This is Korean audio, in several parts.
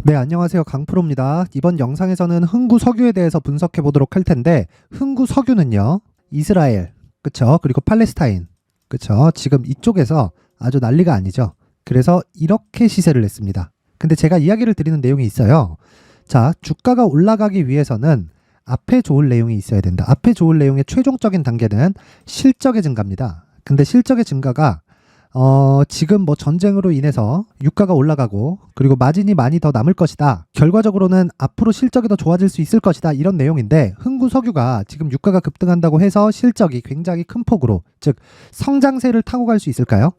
네, 안녕하세요. 강프로입니다. 이번 영상에서는 흥구 석유에 대해서 분석해 보도록 할 텐데, 흥구 석유는요, 이스라엘, 그쵸? 그리고 팔레스타인, 그쵸? 지금 이쪽에서 아주 난리가 아니죠. 그래서 이렇게 시세를 냈습니다. 근데 제가 이야기를 드리는 내용이 있어요. 자, 주가가 올라가기 위해서는 앞에 좋을 내용이 있어야 된다. 앞에 좋을 내용의 최종적인 단계는 실적의 증가입니다. 근데 실적의 증가가 지금 뭐 전쟁으로 인해서 유가가 올라가고 그리고 마진이 많이 더 남을 것이다. 결과적으로는 앞으로 실적이 더 좋아질 수 있을 것이다. 이런 내용인데 흥구 석유가 지금 유가가 급등한다고 해서 실적이 굉장히 큰 폭으로 즉 성장세를 타고 갈 수 있을까요?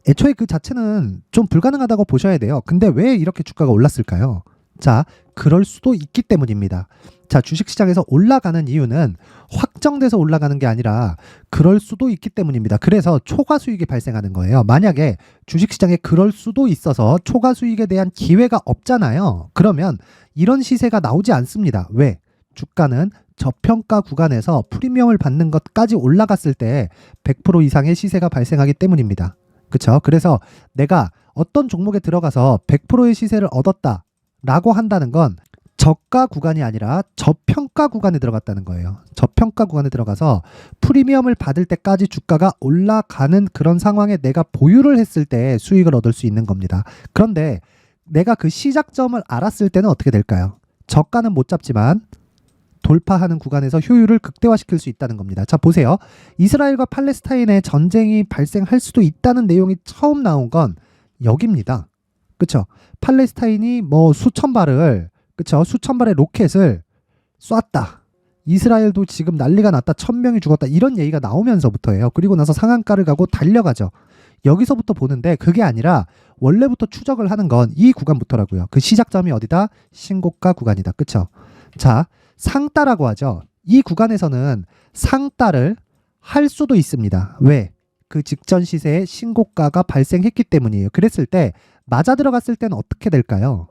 애초에 그 자체는 좀 불가능하다고 보셔야 돼요. 근데 왜 이렇게 주가가 올랐을까요? 자, 그럴 수도 있기 때문입니다. 자, 주식시장에서 올라가는 이유는 확정돼서 올라가는 게 아니라 그럴 수도 있기 때문입니다. 그래서 초과 수익이 발생하는 거예요. 만약에 주식시장에 그럴 수도 있어서 초과 수익에 대한 기회가 없잖아요. 그러면 이런 시세가 나오지 않습니다. 왜? 주가는 저평가 구간에서 프리미엄을 받는 것까지 올라갔을 때 100% 이상의 시세가 발생하기 때문입니다. 그렇죠? 그래서 내가 어떤 종목에 들어가서 100%의 시세를 얻었다 라고 한다는 건 저가 구간이 아니라 저평가 구간에 들어갔다는 거예요. 저평가 구간에 들어가서 프리미엄을 받을 때까지 주가가 올라가는 그런 상황에 내가 보유를 했을 때 수익을 얻을 수 있는 겁니다. 그런데 내가 그 시작점을 알았을 때는 어떻게 될까요? 저가는 못 잡지만 돌파하는 구간에서 효율을 극대화시킬 수 있다는 겁니다. 자, 보세요. 이스라엘과 팔레스타인의 전쟁이 발생할 수도 있다는 내용이 처음 나온 건 여기입니다. 그쵸? 팔레스타인이 뭐 수천 발을, 그쵸? 수천 발의 로켓을 쐈다. 이스라엘도 지금 난리가 났다. 1000명이 죽었다. 이런 얘기가 나오면서부터예요. 그리고 나서 상한가를 가고 달려가죠. 여기서부터 보는데 그게 아니라 원래부터 추적을 하는 건 이 구간부터라고요. 그 시작점이 어디다? 신고가 구간이다. 그쵸? 자, 상따라고 하죠. 이 구간에서는 상따를 할 수도 있습니다. 왜? 그 직전 시세에 신고가가 발생했기 때문이에요. 그랬을 때 맞아 들어갔을 때는 어떻게 될까요?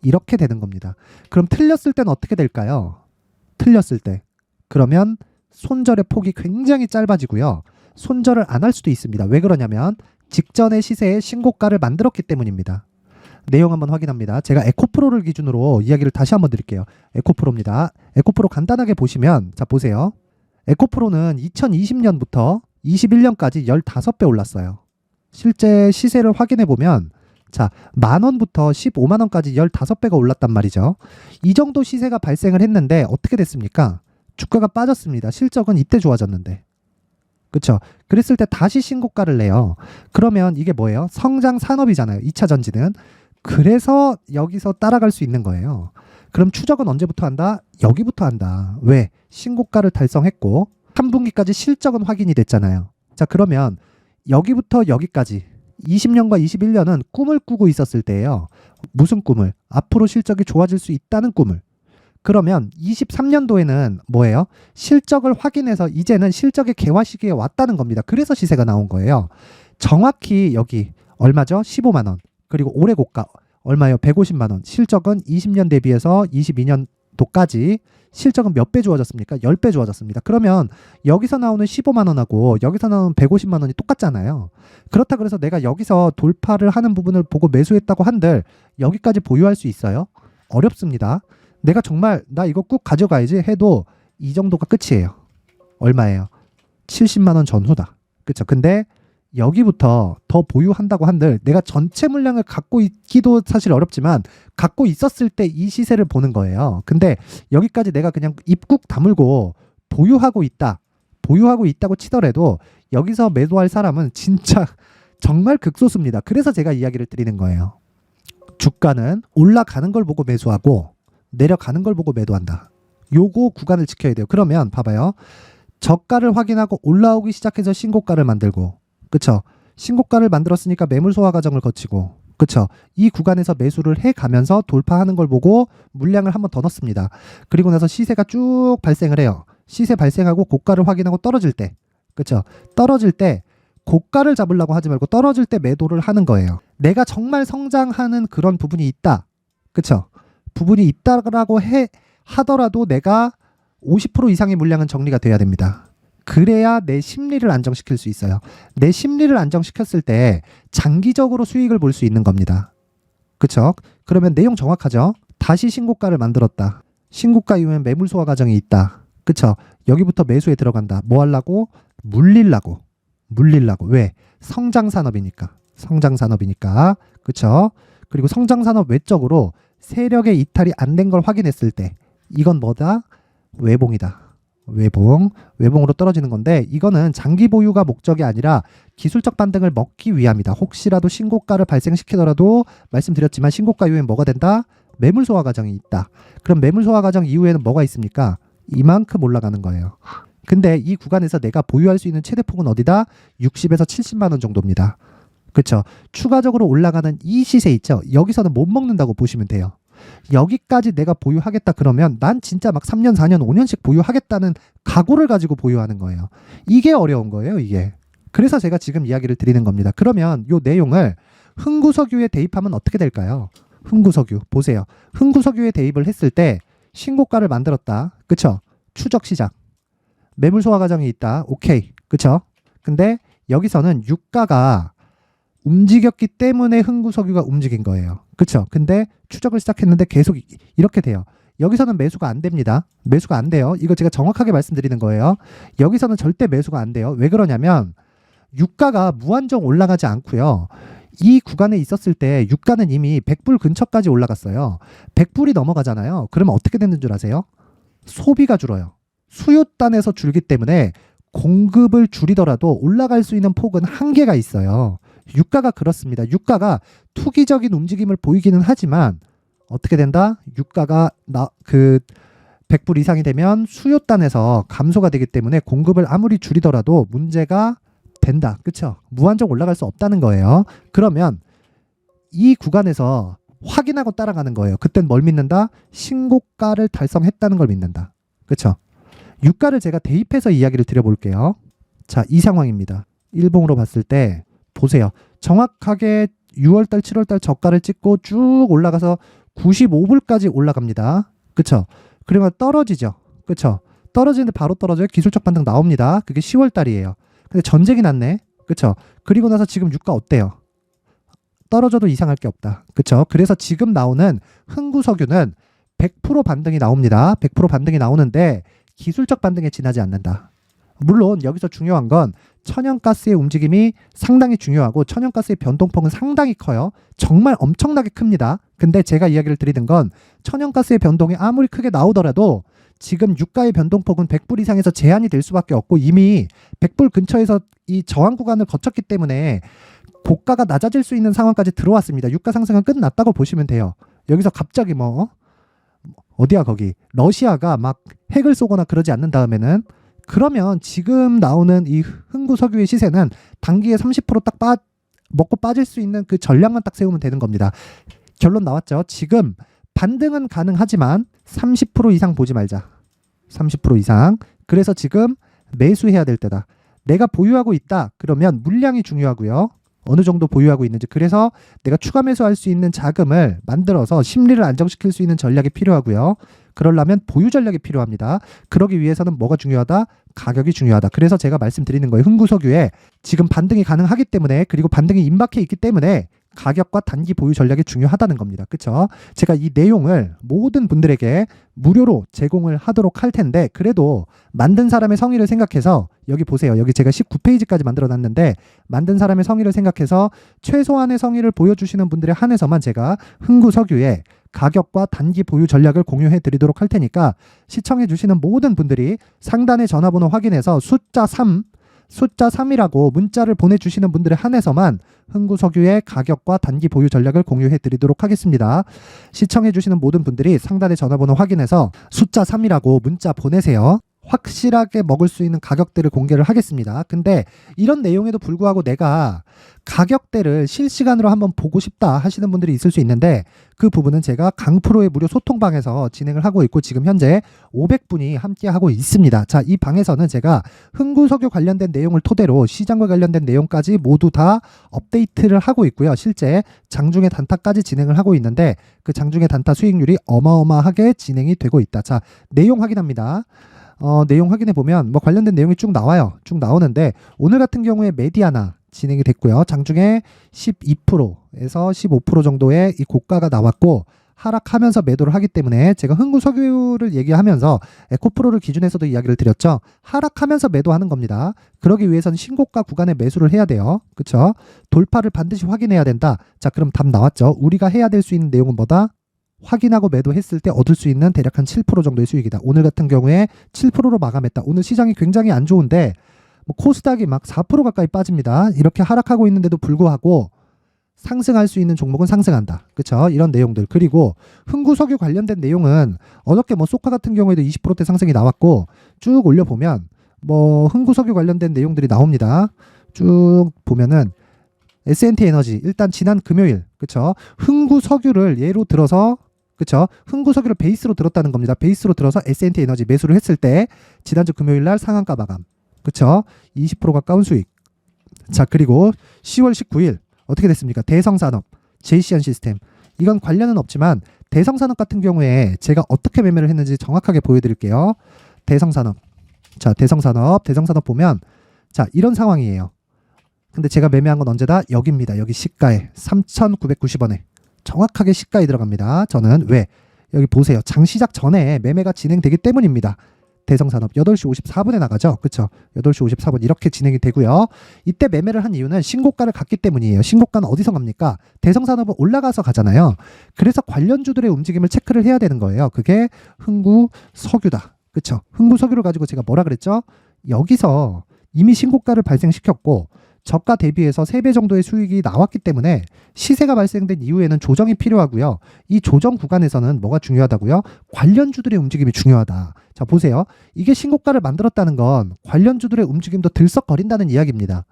이렇게 되는 겁니다. 그럼 틀렸을 때는 어떻게 될까요? 틀렸을 때. 그러면 손절의 폭이 굉장히 짧아지고요. 손절을 안 할 수도 있습니다. 왜 그러냐면 직전의 시세에 신고가를 만들었기 때문입니다. 내용 한번 확인합니다. 제가 에코프로를 기준으로 이야기를 다시 한번 드릴게요. 에코프로입니다. 에코프로 간단하게 보시면 자 보세요. 에코프로는 2020년부터 21년까지 15배 올랐어요. 실제 시세를 확인해 보면 자, 만원부터 15만원까지 15배가 올랐단 말이죠. 이 정도 시세가 발생을 했는데 어떻게 됐습니까? 주가가 빠졌습니다. 실적은 이때 좋아졌는데. 그렇죠? 그랬을 때 다시 신고가를 내요. 그러면 이게 뭐예요? 성장 산업이잖아요. 2차 전지는. 그래서 여기서 따라갈 수 있는 거예요. 그럼 추적은 언제부터 한다? 여기부터 한다. 왜? 신고가를 달성했고 3분기까지 실적은 확인이 됐잖아요. 자, 그러면 여기부터 여기까지 20년과 21년은 꿈을 꾸고 있었을 때예요. 무슨 꿈을? 앞으로 실적이 좋아질 수 있다는 꿈을. 그러면 23년도에는 뭐예요? 실적을 확인해서 이제는 실적의 개화 시기에 왔다는 겁니다. 그래서 시세가 나온 거예요. 정확히 여기 얼마죠? 15만 원. 그리고 올해 고가 얼마예요? 150만 원. 실적은 20년 대비해서 22년도까지 실적은 몇 배 좋아졌습니까? 10배 좋아졌습니다. 그러면 여기서 나오는 15만 원하고 여기서 나오는 150만 원이 똑같잖아요. 그렇다 그래서 내가 여기서 돌파를 하는 부분을 보고 매수했다고 한들 여기까지 보유할 수 있어요? 어렵습니다. 내가 정말 나 이거 꾹 가져가야지 해도 이 정도가 끝이에요. 얼마예요? 70만 원 전후다. 그렇죠? 근데 여기부터 더 보유한다고 한들 내가 전체 물량을 갖고 있기도 사실 어렵지만 갖고 있었을 때 이 시세를 보는 거예요. 근데 여기까지 내가 그냥 입국 다물고 보유하고 있다. 보유하고 있다고 치더라도 여기서 매도할 사람은 진짜 정말 극소수입니다. 그래서 제가 이야기를 드리는 거예요. 주가는 올라가는 걸 보고 매수하고 내려가는 걸 보고 매도한다. 요거 구간을 지켜야 돼요. 그러면 봐봐요. 저가를 확인하고 올라오기 시작해서 신고가를 만들고 그쵸? 신고가를 만들었으니까 매물 소화 과정을 거치고 그쵸? 이 구간에서 매수를 해가면서 돌파하는 걸 보고 물량을 한번 더 넣습니다. 그리고 나서 시세가 쭉 발생을 해요. 시세 발생하고 고가를 확인하고 떨어질 때 그쵸? 떨어질 때 고가를 잡으려고 하지 말고 떨어질 때 매도를 하는 거예요. 내가 정말 성장하는 그런 부분이 있다. 그쵸? 부분이 있다라고 하더라도 내가 50% 이상의 물량은 정리가 돼야 됩니다. 그래야 내 심리를 안정시킬 수 있어요. 내 심리를 안정시켰을 때 장기적으로 수익을 볼 수 있는 겁니다. 그쵸? 그러면 내용 정확하죠? 다시 신고가를 만들었다. 신고가 이후엔 매물 소화 과정이 있다. 그쵸? 여기부터 매수에 들어간다. 뭐 하려고? 물리려고. 왜? 성장산업이니까. 그쵸? 그리고 성장산업 외적으로 세력의 이탈이 안 된 걸 확인했을 때 이건 뭐다? 외봉이다. 외봉으로 떨어지는 건데 이거는 장기 보유가 목적이 아니라 기술적 반등을 먹기 위함이다. 혹시라도 신고가를 발생시키더라도 말씀드렸지만 신고가 이후엔 뭐가 된다? 매물 소화 과정이 있다. 그럼 매물 소화 과정 이후에는 뭐가 있습니까? 이만큼 올라가는 거예요. 근데 이 구간에서 내가 보유할 수 있는 최대폭은 어디다? 60에서 70만 원 정도입니다. 그렇죠? 추가적으로 올라가는 이 시세 있죠? 여기서는 못 먹는다고 보시면 돼요. 여기까지 내가 보유하겠다 그러면 난 진짜 막 3년, 4년, 5년씩 보유하겠다는 각오를 가지고 보유하는 거예요. 이게 어려운 거예요, 이게. 그래서 제가 지금 이야기를 드리는 겁니다. 그러면 이 내용을 흥구석유에 대입하면 어떻게 될까요? 흥구석유, 보세요. 흥구석유에 대입을 했을 때 신고가를 만들었다. 그쵸? 추적 시작. 매물 소화 과정이 있다. 오케이. 그쵸? 근데 여기서는 유가가 움직였기 때문에 흥구석유가 움직인 거예요. 그쵸? 근데 추적을 시작했는데 계속 이렇게 돼요. 여기서는 매수가 안 됩니다. 매수가 안 돼요. 이거 제가 정확하게 말씀드리는 거예요. 여기서는 절대 매수가 안 돼요. 왜 그러냐면 유가가 무한정 올라가지 않고요. 이 구간에 있었을 때 유가는 이미 100불 근처까지 올라갔어요. 100불이 넘어가잖아요. 그러면 어떻게 되는 줄 아세요? 소비가 줄어요. 수요단에서 줄기 때문에 공급을 줄이더라도 올라갈 수 있는 폭은 한계가 있어요. 유가가 그렇습니다. 유가가 투기적인 움직임을 보이기는 하지만 어떻게 된다? 유가가 100불 이상이 되면 수요단에서 감소가 되기 때문에 공급을 아무리 줄이더라도 문제가 된다. 그쵸? 무한정 올라갈 수 없다는 거예요. 그러면 이 구간에서 확인하고 따라가는 거예요. 그땐 뭘 믿는다? 신고가를 달성했다는 걸 믿는다. 그쵸? 유가를 제가 대입해서 이야기를 드려볼게요. 자, 이 상황입니다. 일봉으로 봤을 때 보세요. 정확하게 6월달, 7월달 저가를 찍고 쭉 올라가서 95불까지 올라갑니다. 그쵸? 그러면 떨어지죠. 그쵸? 떨어지는데 바로 떨어져요. 기술적 반등 나옵니다. 그게 10월달이에요. 근데 전쟁이 났네. 그쵸? 그리고 나서 지금 유가 어때요? 떨어져도 이상할 게 없다. 그쵸? 그래서 지금 나오는 흥구석유는 100% 반등이 나옵니다. 100% 반등이 나오는데 기술적 반등에 지나지 않는다. 물론 여기서 중요한 건 천연가스의 움직임이 상당히 중요하고 천연가스의 변동폭은 상당히 커요. 정말 엄청나게 큽니다. 근데 제가 이야기를 드리는 건 천연가스의 변동이 아무리 크게 나오더라도 지금 유가의 변동폭은 100불 이상에서 제한이 될 수밖에 없고 이미 100불 근처에서 이 저항 구간을 거쳤기 때문에 고가가 낮아질 수 있는 상황까지 들어왔습니다. 유가 상승은 끝났다고 보시면 돼요. 여기서 갑자기 어디야 거기 러시아가 막 핵을 쏘거나 그러지 않는 다음에는 그러면 지금 나오는 이 흥구석유의 시세는 단기에 30%딱 먹고 빠질 수 있는 그 전략만 딱 세우면 되는 겁니다. 결론 나왔죠. 지금 반등은 가능하지만 30% 이상 보지 말자. 30% 이상. 그래서 지금 매수해야 될 때다. 내가 보유하고 있다. 그러면 물량이 중요하고요. 어느 정도 보유하고 있는지. 그래서 내가 추가 매수할 수 있는 자금을 만들어서 심리를 안정시킬 수 있는 전략이 필요하고요. 그러려면 보유 전략이 필요합니다. 그러기 위해서는 뭐가 중요하다? 가격이 중요하다. 그래서 제가 말씀드리는 거예요. 흥구석유에 지금 반등이 가능하기 때문에 그리고 반등이 임박해 있기 때문에 가격과 단기 보유 전략이 중요하다는 겁니다. 그쵸? 제가 이 내용을 모든 분들에게 무료로 제공을 하도록 할 텐데 그래도 만든 사람의 성의를 생각해서 여기 보세요. 여기 제가 19페이지까지 만들어 놨는데 만든 사람의 성의를 생각해서 최소한의 성의를 보여주시는 분들에 한해서만 제가 흥구석유에 가격과 단기 보유 전략을 공유해 드리도록 할 테니까 시청해 주시는 모든 분들이 상단의 전화번호 확인해서 숫자 3이라고 문자를 보내주시는 분들에 한해서만 흥구석유의 가격과 단기 보유 전략을 공유해 드리도록 하겠습니다. 시청해 주시는 모든 분들이 상단의 전화번호 확인해서 숫자 3이라고 문자 보내세요. 확실하게 먹을 수 있는 가격대를 공개를 하겠습니다. 근데 이런 내용에도 불구하고 내가 가격대를 실시간으로 한번 보고 싶다 하시는 분들이 있을 수 있는데 그 부분은 제가 강프로의 무료 소통방에서 진행을 하고 있고 지금 현재 500분이 함께 하고 있습니다. 자, 이 방에서는 제가 흥구석유 관련된 내용을 토대로 시장과 관련된 내용까지 모두 다 업데이트를 하고 있고요. 실제 장중의 단타까지 진행을 하고 있는데 그 장중의 단타 수익률이 어마어마하게 진행이 되고 있다. 자, 내용 확인합니다. 내용 확인해 보면 뭐 관련된 내용이 쭉 나와요. 쭉 나오는데 오늘 같은 경우에 메디아나 진행이 됐고요. 장중에 12%에서 15% 정도의 이 고가가 나왔고 하락하면서 매도를 하기 때문에 제가 흥구석유를 얘기하면서 에코프로를 기준해서도 이야기를 드렸죠. 하락하면서 매도하는 겁니다. 그러기 위해서는 신고가 구간에 매수를 해야 돼요. 그렇죠? 돌파를 반드시 확인해야 된다. 자, 그럼 답 나왔죠. 우리가 해야 될 수 있는 내용은 뭐다? 확인하고 매도했을 때 얻을 수 있는 대략 한 7% 정도의 수익이다. 오늘 같은 경우에 7%로 마감했다. 오늘 시장이 굉장히 안 좋은데 뭐 코스닥이 막 4% 가까이 빠집니다. 이렇게 하락하고 있는데도 불구하고 상승할 수 있는 종목은 상승한다. 그렇죠? 이런 내용들. 그리고 흥구석유 관련된 내용은 어저께 뭐 소카 같은 경우에도 20%대 상승이 나왔고 쭉 올려보면 뭐 흥구석유 관련된 내용들이 나옵니다. 쭉 보면은 S&T 에너지 일단 지난 금요일 그렇죠? 흥구석유를 예로 들어서 그렇죠? 흥구석유를 베이스로 들었다는 겁니다. 베이스로 들어서 S&T 에너지 매수를 했을 때 지난주 금요일 날 상한가 마감. 그렇죠? 20% 가까운 수익. 자, 그리고 10월 19일 어떻게 됐습니까? 대성산업, JCN 시스템. 이건 관련은 없지만 대성산업 같은 경우에 제가 어떻게 매매를 했는지 정확하게 보여드릴게요. 대성산업. 자, 대성산업 보면 자, 이런 상황이에요. 근데 제가 매매한 건 언제다? 여기입니다. 여기 시가에 3,990원에 정확하게 시가에 들어갑니다. 저는 왜? 여기 보세요. 장 시작 전에 매매가 진행되기 때문입니다. 대성산업 8시 54분에 나가죠. 그렇죠? 8시 54분 이렇게 진행이 되고요. 이때 매매를 한 이유는 신고가를 갔기 때문이에요. 신고가는 어디서 갑니까? 대성산업은 올라가서 가잖아요. 그래서 관련주들의 움직임을 체크를 해야 되는 거예요. 그게 흥구석유다. 그렇죠? 흥구석유를 가지고 제가 뭐라 그랬죠? 여기서 이미 신고가를 발생시켰고 저가 대비해서 3배 정도의 수익이 나왔기 때문에 시세가 발생된 이후에는 조정이 필요하고요. 이 조정 구간에서는 뭐가 중요하다고요? 관련주들의 움직임이 중요하다. 자, 보세요. 이게 신고가를 만들었다는 건 관련주들의 움직임도 들썩거린다는 이야기입니다.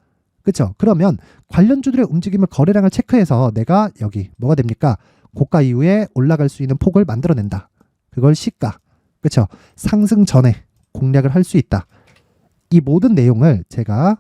그렇죠? 그러면 관련주들의 움직임을 거래량을 체크해서 내가 여기 뭐가 됩니까? 고가 이후에 올라갈 수 있는 폭을 만들어낸다. 그걸 시가. 그렇죠? 상승 전에 공략을 할 수 있다. 이 모든 내용을 제가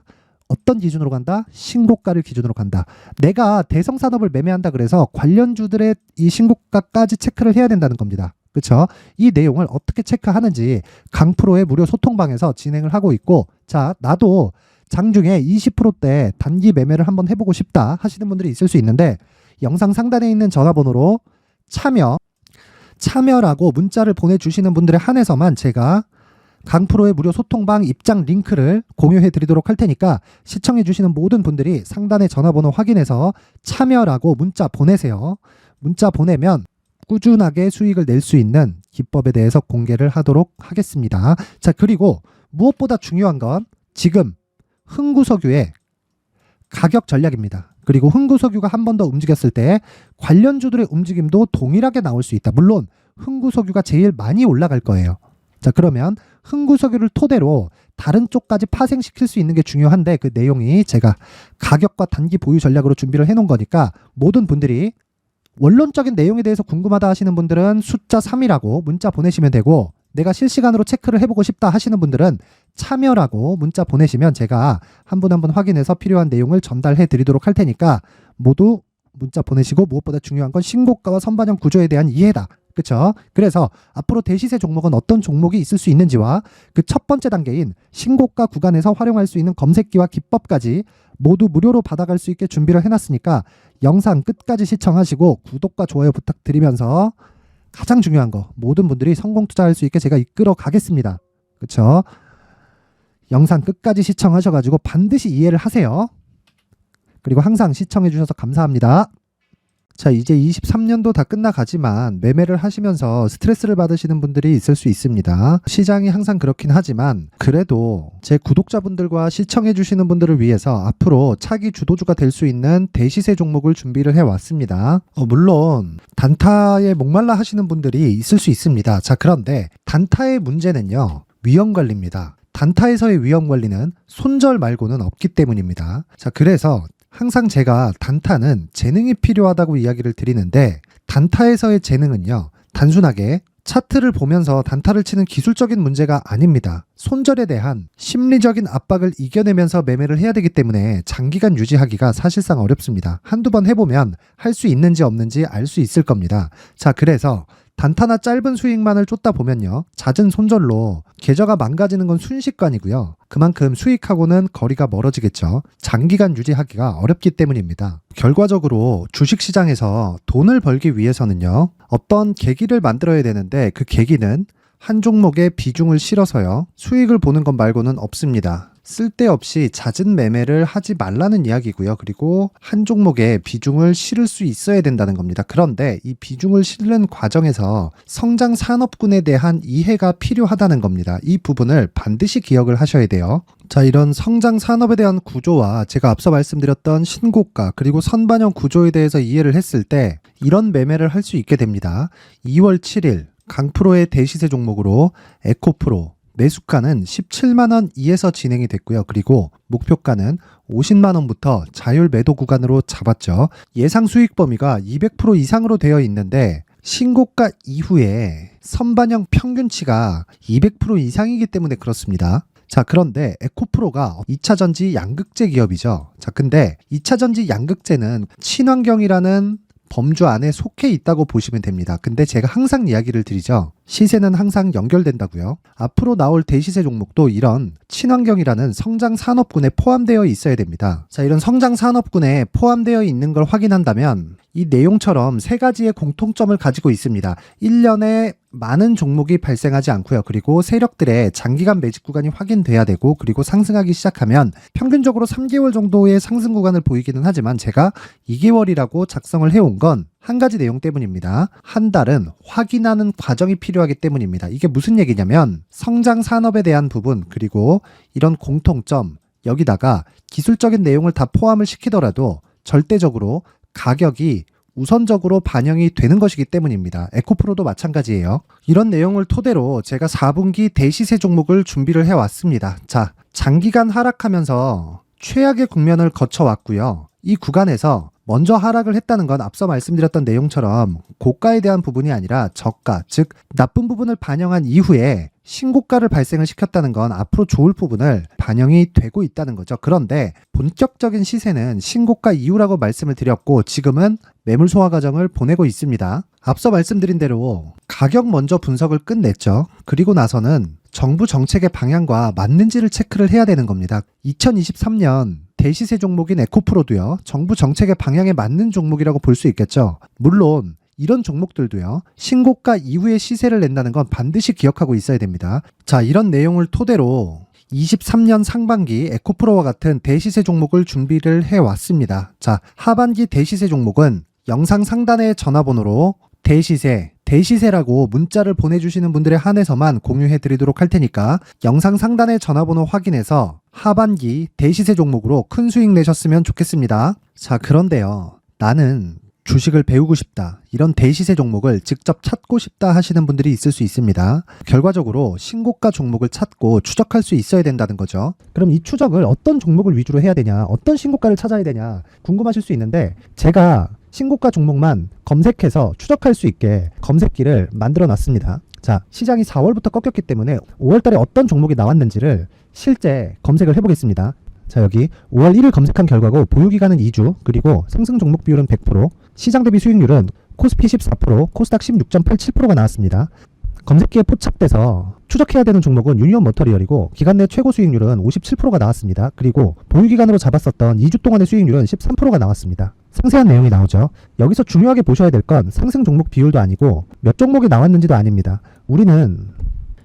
어떤 기준으로 간다? 신고가를 기준으로 간다. 내가 대성산업을 매매한다 그래서 관련주들의 이 신고가까지 체크를 해야 된다는 겁니다. 그렇죠? 이 내용을 어떻게 체크하는지 강프로의 무료 소통방에서 진행을 하고 있고 자, 나도 장중에 20%대 단기 매매를 한번 해보고 싶다 하시는 분들이 있을 수 있는데 영상 상단에 있는 전화번호로 참여라고 문자를 보내주시는 분들에 한해서만 제가 강프로의 무료 소통방 입장 링크를 공유해 드리도록 할 테니까 시청해 주시는 모든 분들이 상단의 전화번호 확인해서 참여라고 문자 보내세요. 문자 보내면 꾸준하게 수익을 낼 수 있는 기법에 대해서 공개를 하도록 하겠습니다. 자, 그리고 무엇보다 중요한 건 지금 흥구석유의 가격 전략입니다. 그리고 흥구석유가 한 번 더 움직였을 때 관련주들의 움직임도 동일하게 나올 수 있다. 물론 흥구석유가 제일 많이 올라갈 거예요. 자, 그러면 흥구석유를 토대로 다른 쪽까지 파생시킬 수 있는 게 중요한데 그 내용이 제가 가격과 단기 보유 전략으로 준비를 해놓은 거니까 모든 분들이 원론적인 내용에 대해서 궁금하다 하시는 분들은 숫자 3이라고 문자 보내시면 되고 내가 실시간으로 체크를 해보고 싶다 하시는 분들은 참여라고 문자 보내시면 제가 한 분 한 분 확인해서 필요한 내용을 전달해 드리도록 할 테니까 모두 문자 보내시고 무엇보다 중요한 건 신고가와 선반영 구조에 대한 이해다. 그렇죠? 그래서 앞으로 대시세 종목은 어떤 종목이 있을 수 있는지와 그 첫 번째 단계인 신고가 구간에서 활용할 수 있는 검색기와 기법까지 모두 무료로 받아갈 수 있게 준비를 해놨으니까 영상 끝까지 시청하시고 구독과 좋아요 부탁드리면서 가장 중요한 거 모든 분들이 성공 투자할 수 있게 제가 이끌어 가겠습니다. 그렇죠? 영상 끝까지 시청하셔가지고 반드시 이해를 하세요. 그리고 항상 시청해 주셔서 감사합니다. 자, 이제 23년도 다 끝나가지만 매매를 하시면서 스트레스를 받으시는 분들이 있을 수 있습니다. 시장이 항상 그렇긴 하지만 그래도 제 구독자분들과 시청해 주시는 분들을 위해서 앞으로 차기 주도주가 될 수 있는 대시세 종목을 준비를 해왔습니다. 물론 단타에 목말라 하시는 분들이 있을 수 있습니다. 자, 그런데 단타의 문제는요, 위험관리입니다. 단타에서의 위험관리는 손절 말고는 없기 때문입니다. 자, 그래서 항상 제가 단타는 재능이 필요하다고 이야기를 드리는데 단타에서의 재능은요, 단순하게 차트를 보면서 단타를 치는 기술적인 문제가 아닙니다. 손절에 대한 심리적인 압박을 이겨내면서 매매를 해야 되기 때문에 장기간 유지하기가 사실상 어렵습니다. 한두 번 해보면 할 수 있는지 없는지 알 수 있을 겁니다. 자, 그래서 단타나 짧은 수익만을 쫓다 보면요, 잦은 손절로 계좌가 망가지는 건 순식간이고요. 그만큼 수익하고는 거리가 멀어지겠죠. 장기간 유지하기가 어렵기 때문입니다. 결과적으로 주식시장에서 돈을 벌기 위해서는요, 어떤 계기를 만들어야 되는데 그 계기는 한 종목에 비중을 실어서요, 수익을 보는 것 말고는 없습니다. 쓸데없이 잦은 매매를 하지 말라는 이야기고요. 그리고 한 종목에 비중을 실을 수 있어야 된다는 겁니다. 그런데 이 비중을 실는 과정에서 성장 산업군에 대한 이해가 필요하다는 겁니다. 이 부분을 반드시 기억을 하셔야 돼요. 자, 이런 성장 산업에 대한 구조와 제가 앞서 말씀드렸던 신고가 그리고 선반영 구조에 대해서 이해를 했을 때 이런 매매를 할 수 있게 됩니다. 2월 7일 강프로의 대시세 종목으로 에코프로 매수가는 17만원 이에서 진행이 됐고요. 그리고 목표가는 50만원부터 자율 매도 구간으로 잡았죠. 예상 수익 범위가 200% 이상으로 되어 있는데 신고가 이후에 선반영 평균치가 200% 이상이기 때문에 그렇습니다. 자, 그런데 에코프로가 2차전지 양극재 기업이죠. 자, 근데 2차전지 양극재는 친환경이라는 범주 안에 속해 있다고 보시면 됩니다. 근데 제가 항상 이야기를 드리죠. 시세는 항상 연결된다고요. 앞으로 나올 대시세 종목도 이런 친환경이라는 성장 산업군에 포함되어 있어야 됩니다. 자, 이런 성장 산업군에 포함되어 있는 걸 확인한다면 이 내용처럼 세 가지의 공통점을 가지고 있습니다. 1년에 많은 종목이 발생하지 않고요. 그리고 세력들의 장기간 매집 구간이 확인돼야 되고, 그리고 상승하기 시작하면 평균적으로 3개월 정도의 상승 구간을 보이기는 하지만 제가 2개월이라고 작성을 해온 건 한 가지 내용 때문입니다. 한 달은 확인하는 과정이 필요하기 때문입니다. 이게 무슨 얘기냐면 성장 산업에 대한 부분, 그리고 이런 공통점, 여기다가 기술적인 내용을 다 포함을 시키더라도 절대적으로 가격이 우선적으로 반영이 되는 것이기 때문입니다. 에코프로도 마찬가지예요. 이런 내용을 토대로 제가 4분기 대시세 종목을 준비를 해왔습니다. 자, 장기간 하락하면서 최악의 국면을 거쳐왔고요. 이 구간에서 먼저 하락을 했다는 건 앞서 말씀드렸던 내용처럼 고가에 대한 부분이 아니라 저가, 즉 나쁜 부분을 반영한 이후에 신고가를 발생을 시켰다는 건 앞으로 좋을 부분을 반영이 되고 있다는 거죠. 그런데 본격적인 시세는 신고가 이후라고 말씀을 드렸고 지금은 매물 소화 과정을 보내고 있습니다. 앞서 말씀드린 대로 가격 먼저 분석을 끝냈죠. 그리고 나서는 정부 정책의 방향과 맞는지를 체크를 해야 되는 겁니다. 2023년 대시세 종목인 에코프로도요, 정부 정책의 방향에 맞는 종목이라고 볼 수 있겠죠. 물론 이런 종목들도요, 신고가 이후에 시세를 낸다는 건 반드시 기억하고 있어야 됩니다. 자, 이런 내용을 토대로 23년 상반기 에코프로와 같은 대시세 종목을 준비를 해왔습니다. 자, 하반기 대시세 종목은 영상 상단의 전화번호로 대시세라고 문자를 보내주시는 분들에 한해서만 공유해 드리도록 할 테니까 영상 상단의 전화번호 확인해서 하반기 대시세 종목으로 큰 수익 내셨으면 좋겠습니다. 자, 그런데요, 나는 주식을 배우고 싶다, 이런 대시세 종목을 직접 찾고 싶다 하시는 분들이 있을 수 있습니다. 결과적으로 신고가 종목을 찾고 추적할 수 있어야 된다는 거죠. 그럼 이 추적을 어떤 종목을 위주로 해야 되냐, 어떤 신고가를 찾아야 되냐 궁금하실 수 있는데, 제가 신고가 종목만 검색해서 추적할 수 있게 검색기를 만들어 놨습니다. 자, 시장이 4월부터 꺾였기 때문에 5월달에 어떤 종목이 나왔는지를 실제 검색을 해보겠습니다. 자, 여기 5월 1일 검색한 결과고 보유기간은 2주, 그리고 상승 종목 비율은 100%, 시장 대비 수익률은 코스피 14%, 코스닥 16.87%가 나왔습니다. 검색기에 포착돼서 추적해야 되는 종목은 유니온 머터리얼이고 기간 내 최고 수익률은 57%가 나왔습니다. 그리고 보유기간으로 잡았었던 2주 동안의 수익률은 13%가 나왔습니다. 상세한 내용이 나오죠. 여기서 중요하게 보셔야 될 건 상승 종목 비율도 아니고 몇 종목이 나왔는지도 아닙니다. 우리는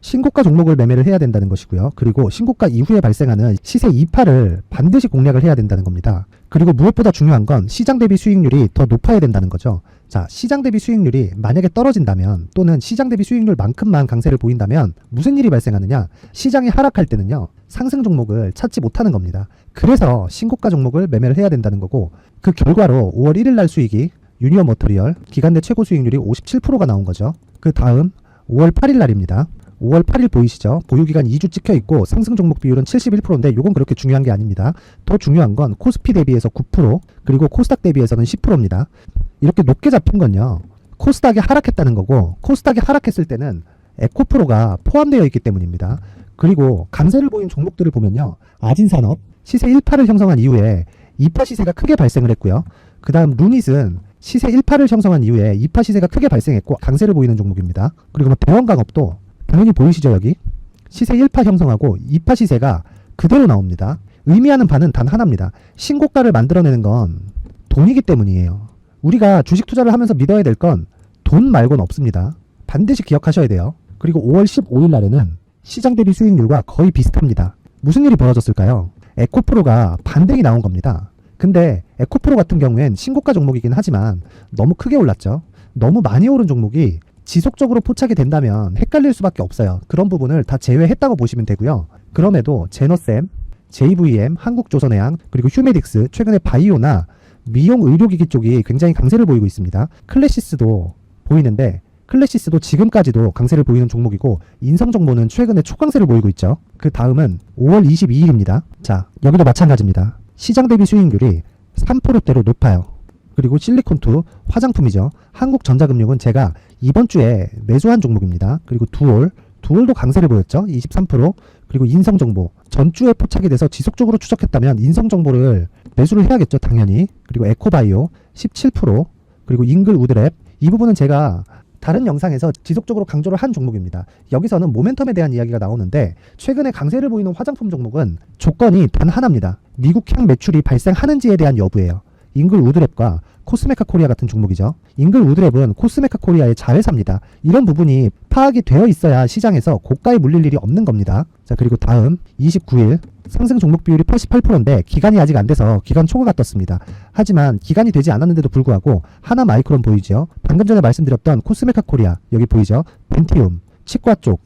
신고가 종목을 매매를 해야 된다는 것이고요. 그리고 신고가 이후에 발생하는 시세 이파를 반드시 공략을 해야 된다는 겁니다. 그리고 무엇보다 중요한 건 시장 대비 수익률이 더 높아야 된다는 거죠. 자, 시장 대비 수익률이 만약에 떨어진다면, 또는 시장 대비 수익률만큼만 강세를 보인다면 무슨 일이 발생하느냐? 시장이 하락할 때는요, 상승 종목을 찾지 못하는 겁니다. 그래서 신고가 종목을 매매를 해야 된다는 거고, 그 결과로 5월 1일 날 수익이 유니온 머터리얼 기간 내 최고 수익률이 57%가 나온 거죠. 그 다음 5월 8일 날입니다. 5월 8일 보이시죠? 보유기간 2주 찍혀 있고 상승 종목 비율은 71%인데 이건 그렇게 중요한 게 아닙니다. 더 중요한 건 코스피 대비해서 9%, 그리고 코스닥 대비해서는 10%입니다. 이렇게 높게 잡힌 건요, 코스닥이 하락했다는 거고, 코스닥이 하락했을 때는 에코프로가 포함되어 있기 때문입니다. 그리고 강세를 보인 종목들을 보면요, 아진산업 시세 1파를 형성한 이후에 2파 시세가 크게 발생을 했고요. 그 다음 루닛은 시세 1파를 형성한 이후에 2파 시세가 크게 발생했고 강세를 보이는 종목입니다. 그리고 뭐 대원강업도 당연히 보이시죠 여기? 시세 1파 형성하고 2파 시세가 그대로 나옵니다. 의미하는 바는 단 하나입니다. 신고가를 만들어내는 건 돈이기 때문이에요. 우리가 주식 투자를 하면서 믿어야 될 건 돈 말고는 없습니다. 반드시 기억하셔야 돼요. 그리고 5월 15일 날에는 시장 대비 수익률과 거의 비슷합니다. 무슨 일이 벌어졌을까요? 에코프로가 반등이 나온 겁니다. 근데 에코프로 같은 경우엔 신고가 종목이긴 하지만 너무 크게 올랐죠. 너무 많이 오른 종목이 지속적으로 포착이 된다면 헷갈릴 수밖에 없어요. 그런 부분을 다 제외했다고 보시면 되고요. 그럼에도 제너셈, JVM, 한국조선해양, 그리고 휴메딕스, 최근에 바이오나 미용 의료기기 쪽이 굉장히 강세를 보이고 있습니다. 클래시스도 보이는데 클래시스도 지금까지도 강세를 보이는 종목이고 인성정보는 최근에 초강세를 보이고 있죠. 그 다음은 5월 22일입니다. 자, 여기도 마찬가지입니다. 시장 대비 수익률이 3%대로 높아요. 그리고 실리콘2 화장품이죠. 한국전자금융은 제가 이번 주에 매수한 종목입니다. 그리고 두올도 강세를 보였죠. 23%. 그리고 인성정보 전주에 포착이 돼서 지속적으로 추적했다면 인성정보를 매수를 해야겠죠. 당연히. 그리고 에코바이오 17%. 그리고 잉글우드랩 이 부분은 제가 다른 영상에서 지속적으로 강조를 한 종목입니다. 여기서는 모멘텀에 대한 이야기가 나오는데 최근에 강세를 보이는 화장품 종목은 조건이 단 하나입니다. 미국향 매출이 발생하는지에 대한 여부예요. 잉글우드랩과 코스메카 코리아 같은 종목이죠. 잉글우드랩은 코스메카 코리아의 자회사입니다. 이런 부분이 파악이 되어 있어야 시장에서 고가에 물릴 일이 없는 겁니다. 자, 그리고 다음 29일 상승 종목 비율이 88%인데 기간이 아직 안 돼서 기간 초과가 떴습니다. 하지만 기간이 되지 않았는데도 불구하고 하나 마이크론 보이죠. 방금 전에 말씀드렸던 코스메카 코리아 여기 보이죠. 벤티움, 치과 쪽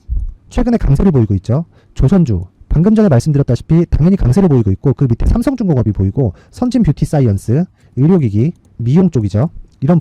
최근에 강세를 보이고 있죠. 조선주 방금 전에 말씀드렸다시피 당연히 강세를 보이고 있고 그 밑에 삼성중공업이 보이고 선진 뷰티 사이언스, 의료기기, 미용 쪽이죠. 이런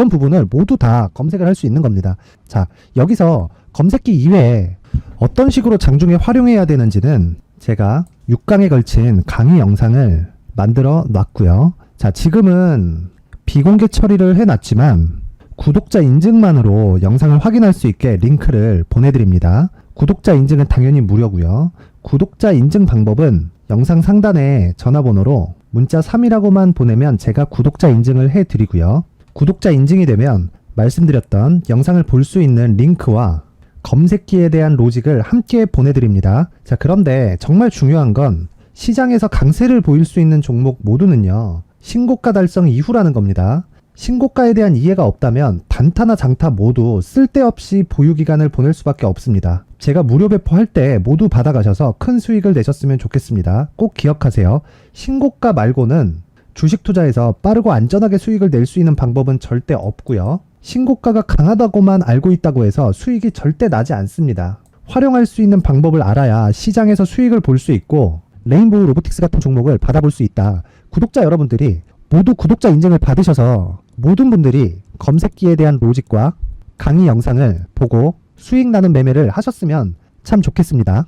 부분을 모두 다 검색을 할 수 있는 겁니다. 자, 여기서 검색기 이외에 어떤 식으로 장중에 활용해야 되는지는 제가 6강에 걸친 강의 영상을 만들어 놨고요. 자, 지금은 비공개 처리를 해놨지만 구독자 인증만으로 영상을 확인할 수 있게 링크를 보내드립니다. 구독자 인증은 당연히 무료고요. 구독자 인증 방법은 영상 상단에 전화번호로 문자 3이라고만 보내면 제가 구독자 인증을 해드리고요. 구독자 인증이 되면 말씀드렸던 영상을 볼 수 있는 링크와 검색기에 대한 로직을 함께 보내드립니다. 자, 그런데 정말 중요한 건 시장에서 강세를 보일 수 있는 종목 모두는요. 신고가 달성 이후라는 겁니다. 신고가에 대한 이해가 없다면 단타나 장타 모두 쓸데없이 보유기간을 보낼 수밖에 없습니다. 제가 무료 배포할 때 모두 받아가셔서 큰 수익을 내셨으면 좋겠습니다. 꼭 기억하세요. 신고가 말고는 주식 투자에서 빠르고 안전하게 수익을 낼 수 있는 방법은 절대 없고요. 신고가가 강하다고만 알고 있다고 해서 수익이 절대 나지 않습니다. 활용할 수 있는 방법을 알아야 시장에서 수익을 볼 수 있고 레인보우 로보틱스 같은 종목을 받아볼 수 있다. 구독자 여러분들이 모두 구독자 인증을 받으셔서 모든 분들이 검색기에 대한 로직과 강의 영상을 보고 수익 나는 매매를 하셨으면 참 좋겠습니다.